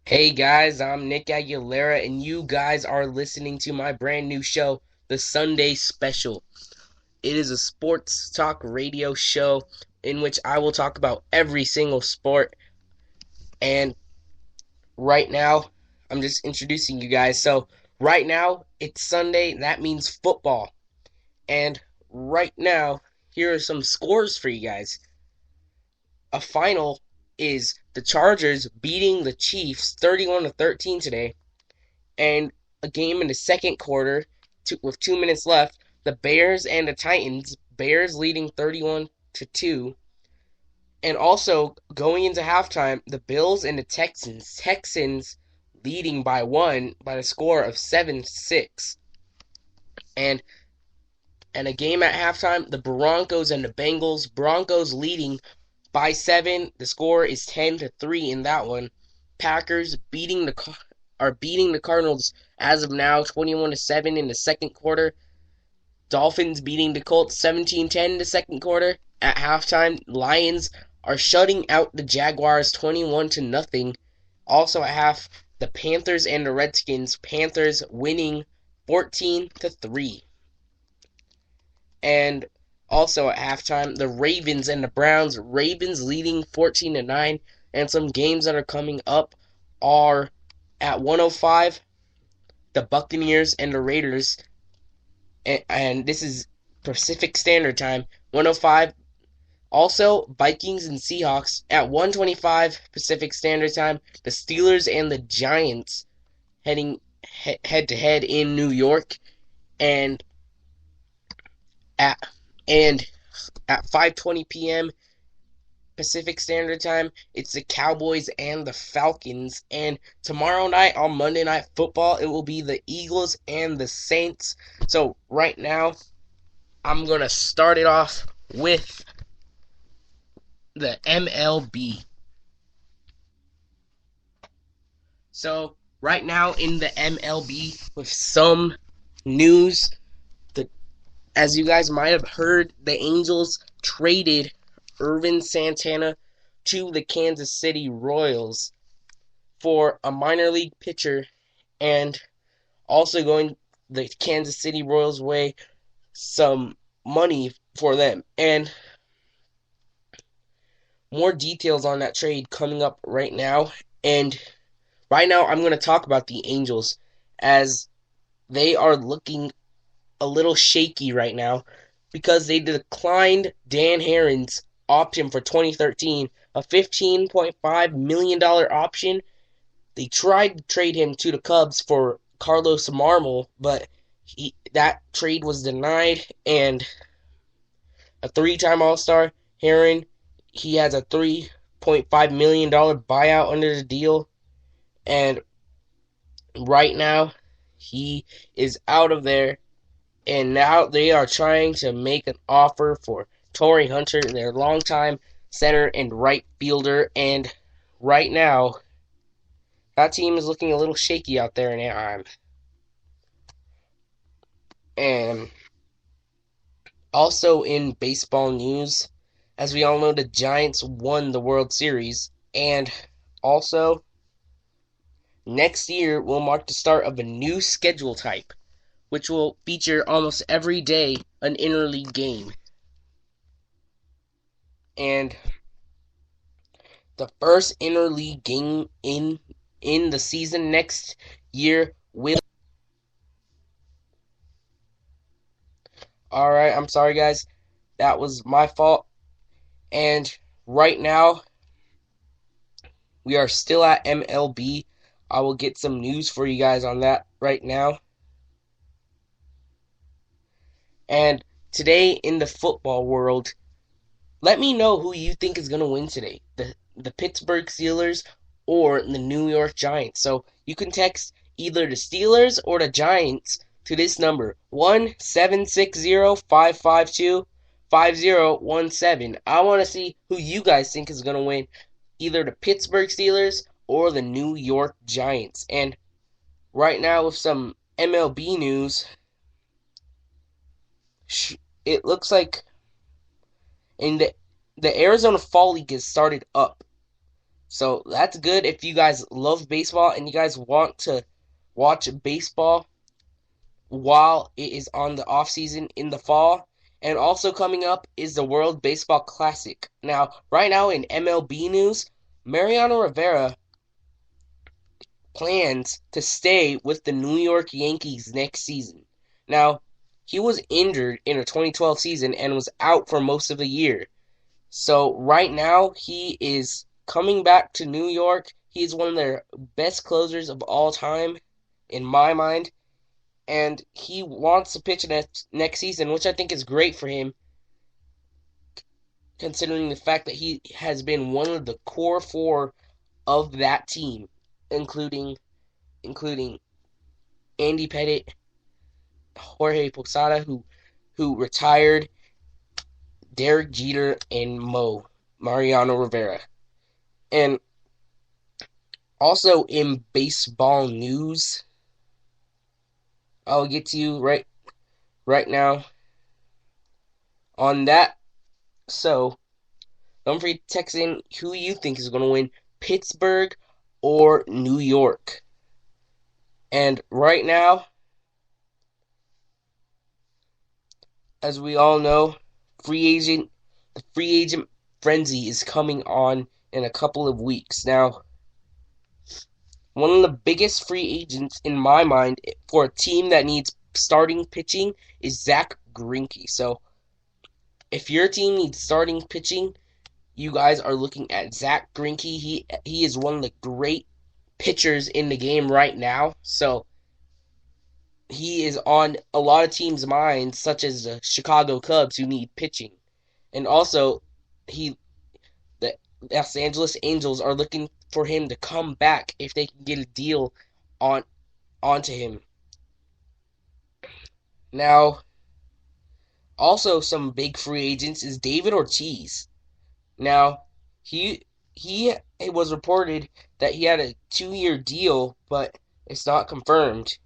Hey guys, I'm Nick Aguilera, and you guys are listening to my brand new show, The Sunday Special. It is a sports talk radio show in which I will talk about every single sport. And right now, I'm just introducing you guys. So, right now, it's Sunday, that means football. And right now, here are some scores for you guys. A final is the Chargers beating the Chiefs 31-13 today. And a game in the second quarter with 2 minutes left. The Bears and the Titans. Bears leading 31-2. And also going into halftime, the Bills and the Texans. Texans leading by one by the score of 7-6. And and a game at halftime, the Broncos and the Bengals. Broncos leading by 7. The score is 10-3 in that one. Packers beating the Cardinals as of now 21-7 in the second quarter. Dolphins beating the Colts 17-10 in the second quarter. At halftime, Lions are shutting out the Jaguars 21-0. Also at half, the Panthers and the Redskins. Panthers winning 14-3. And also at halftime, the Ravens and the Browns. Ravens leading 14-9. And some games that are coming up are at 105, the Buccaneers and the Raiders. And this is Pacific Standard Time, 105. Also, Vikings and Seahawks at 125 Pacific Standard Time. The Steelers and the Giants heading head to head in New York. And at and at 5:20 p.m. Pacific Standard Time, it's the Cowboys and the Falcons. And tomorrow night on Monday Night Football, it will be the Eagles and the Saints. So right now, I'm going to start it off with the MLB. So right now in the MLB, with some news, as you guys might have heard, the Angels traded Irvin Santana to the Kansas City Royals for a minor league pitcher, and also going the Kansas City Royals way some money for them. And more details on that trade coming up right now. And right now I'm going to talk about the Angels, as they are looking a little shaky right now because they declined Dan Herron's option for 2013, a $15.5 million option. They tried to trade him to the Cubs for Carlos Marmol, but that trade was denied. And a three-time All-Star, Herron, he has a $3.5 million buyout under the deal. And right now, he is out of there. And now they are trying to make an offer for Torrey Hunter, their longtime center and right fielder. And right now, that team is looking a little shaky out there in Anaheim. And also in baseball news, as we all know, the Giants won the World Series. And also, next year will mark the start of a new schedule type, which will feature almost every day an interleague game. And the first interleague game in the season next year will... Alright, I'm sorry guys. That was my fault. And right now, we are still at MLB. I will get some news for you guys on that right now. And today in the football world, let me know who you think is going to win today. The Pittsburgh Steelers or the New York Giants. So you can text either the Steelers or the Giants to this number, 1-760-552-5017. I want to see who you guys think is going to win, either the Pittsburgh Steelers or the New York Giants. And right now with some MLB news, it looks like in the Arizona Fall League has started up. So that's good if you guys love baseball and you guys want to watch baseball while it is on the off season in the fall. And also coming up is the World Baseball Classic. Now, right now in MLB news, Mariano Rivera plans to stay with the New York Yankees next season. Now, he was injured in a 2012 season and was out for most of the year. So right now he is coming back to New York. He's one of their best closers of all time in my mind, and he wants to pitch next season, which I think is great for him considering the fact that he has been one of the core four of that team, including Andy Pettitte, Jorge Posada, who retired, Derek Jeter, and Mariano Rivera. And also in baseball news, I'll get to you right now on that. So don't forget to text in who you think is going to win, Pittsburgh or New York. And right now, as we all know, the free agent frenzy is coming on in a couple of weeks. Now, one of the biggest free agents in my mind for a team that needs starting pitching is Zach Greinke. So, if your team needs starting pitching, you guys are looking at Zach Greinke. He is one of the great pitchers in the game right now. So, he is on a lot of teams' minds, such as the Chicago Cubs, who need pitching. And also, he the Los Angeles Angels are looking for him to come back if they can get a deal on onto him. Now, also some big free agents is David Ortiz. Now, it was reported that he had a 2-year deal, but it's not confirmed.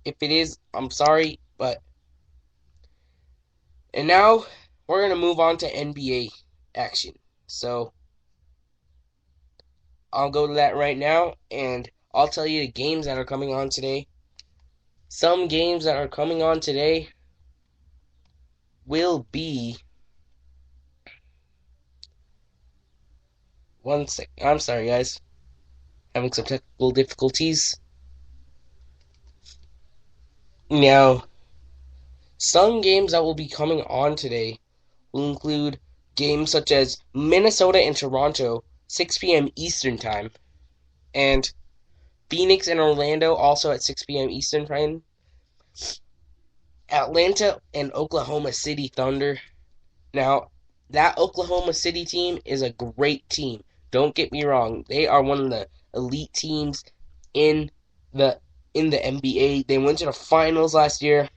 If it is, I'm sorry, but and now we're gonna move on to NBA action. So I'll go to that right now, and I'll tell you the games that are coming on today. Some games that are coming on today will be one sec. I'm sorry, guys. Having some technical difficulties. Now, some games that will be coming on today will include games such as Minnesota and Toronto, 6 p.m. Eastern Time, and Phoenix and Orlando also at 6 p.m. Eastern Time. Atlanta and Oklahoma City Thunder. Now, that Oklahoma City team is a great team. Don't get me wrong. They are one of the elite teams in the NBA. They went to the finals last year,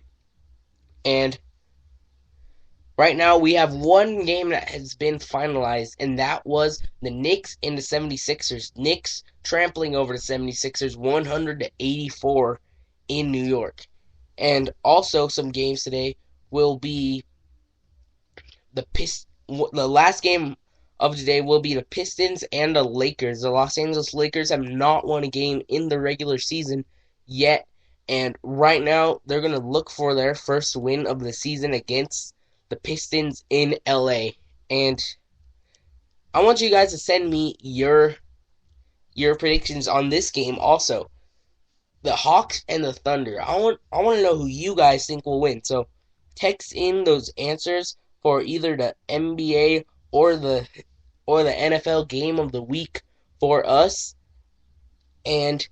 and right now we have one game that has been finalized, and that was the Knicks and the 76ers. Knicks trampling over the 76ers 100-84 in New York. And also some games today will be the last game of today will be the Pistons and the Lakers. The Los Angeles Lakers have not won a game in the regular season yet, and right now they're going to look for their first win of the season against the Pistons in LA. And I want you guys to send me your predictions on this game also. The Hawks and the Thunder. I want to know who you guys think will win. So text in those answers for either the NBA or the NFL game of the week for us, and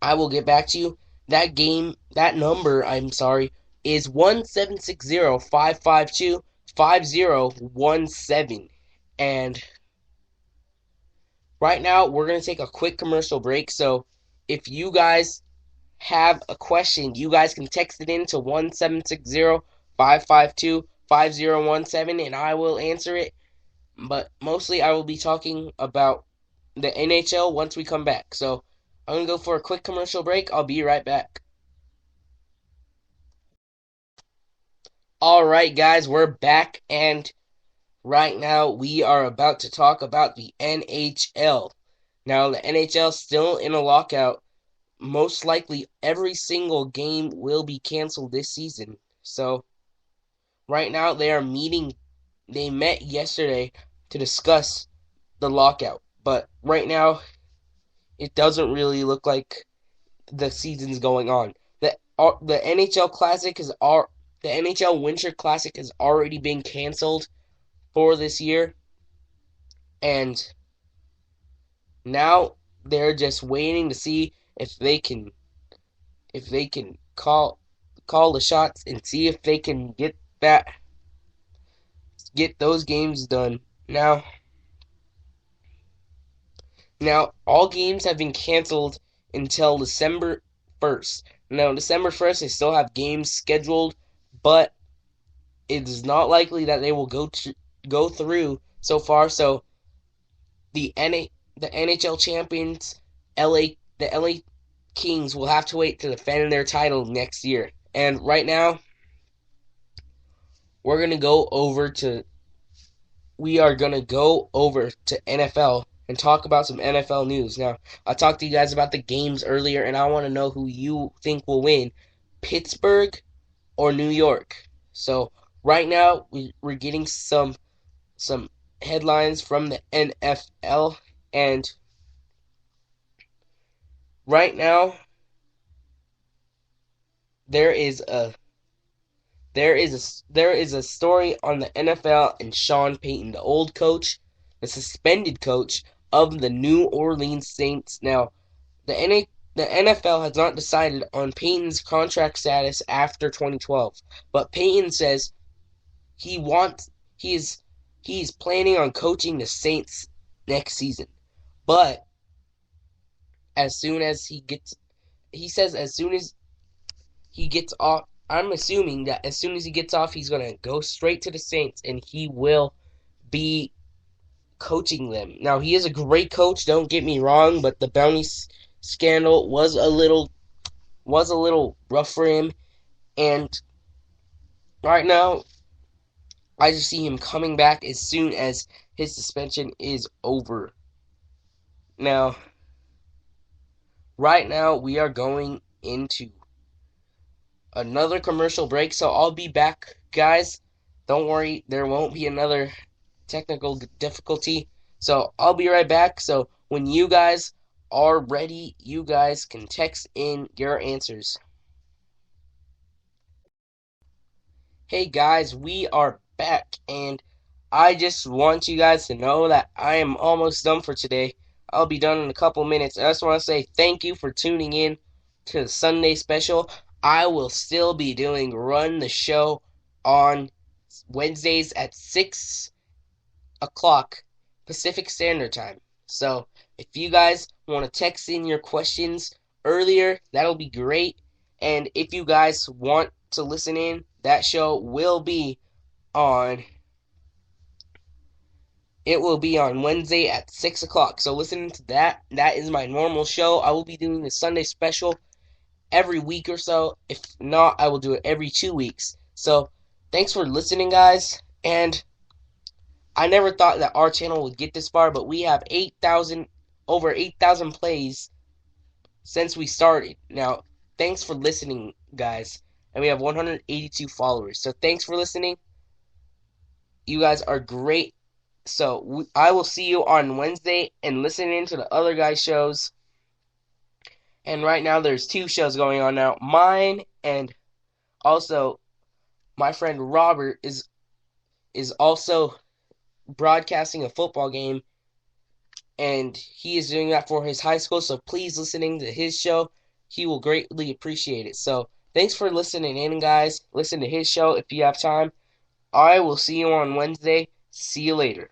I will get back to you. That number, I'm sorry, is 1-760-552-5017. And right now we're going to take a quick commercial break. So if you guys have a question, you guys can text it in to 1-760-552-5017 and I will answer it. But mostly I will be talking about the NHL once we come back. So I'm going to go for a quick commercial break. I'll be right back. Alright, guys, we're back, and Right now, we are about to talk about the NHL. Now, the NHL still in a lockout. Most likely, every single game will be canceled this season. So, right now, they are meeting. They met yesterday to discuss the lockout. But right now, it doesn't really look like the season's going on. The NHL Classic is the NHL Winter Classic has already been canceled for this year, and now they're just waiting to see if they can call the shots and see if they can get those games done. Now all games have been canceled until December 1st. Now December 1st they still have games scheduled, but it is not likely that they will go through so far. So the NHL champions, the LA Kings will have to wait to defend their title next year. And right now, we're gonna go over to we are gonna go over to NFL and talk about some NFL news. Now, I talked to you guys about the games earlier, and I want to know who you think will win, Pittsburgh or New York. So right now, we're getting some headlines from the NFL, and right now there is a there is a story on the NFL and Sean Payton, the old coach, the suspended coach of the New Orleans Saints. Now, the NFL has not decided on Payton's contract status after 2012, but Payton says he wants he is planning on coaching the Saints next season. But as soon as he says as soon as he gets off, I'm assuming that as soon as he gets off, he's going to go straight to the Saints and he will be coaching them. Now, he is a great coach, don't get me wrong, but the bounty scandal was a little rough for him, and right now I just see him coming back as soon as his suspension is over. Now, right now we are going into another commercial break, so I'll be back, guys. Don't worry, there won't be another technical difficulty. So I'll be right back. So when you guys are ready, you guys can text in your answers. Hey guys, we are back, and I just want you guys to know that I am almost done for today. I'll be done in a couple minutes. I just want to say thank you for tuning in to the Sunday special. I will still be doing Run the Show on Wednesdays at 6 o'clock Pacific Standard Time. So if you guys want to text in your questions earlier, that'll be great. And if you guys want to listen in, that show will be on Wednesday at 6 o'clock. So listen to that. That is my normal show. I will be doing the Sunday special every week or so. If not, I will do it every 2 weeks. So thanks for listening, guys. And I never thought that our channel would get this far, but we have over 8,000 plays since we started. Now, thanks for listening, guys. And we have 182 followers. So thanks for listening. You guys are great. So I will see you on Wednesday and listen in to the other guys' shows. And right now there's 2 shows going on now. Mine and also my friend Robert is also broadcasting a football game, and he is doing that for his high school. So please listening to his show. He will greatly appreciate it. So thanks for listening in, guys. Listen to his show if you have time. I will see you on Wednesday. See you later.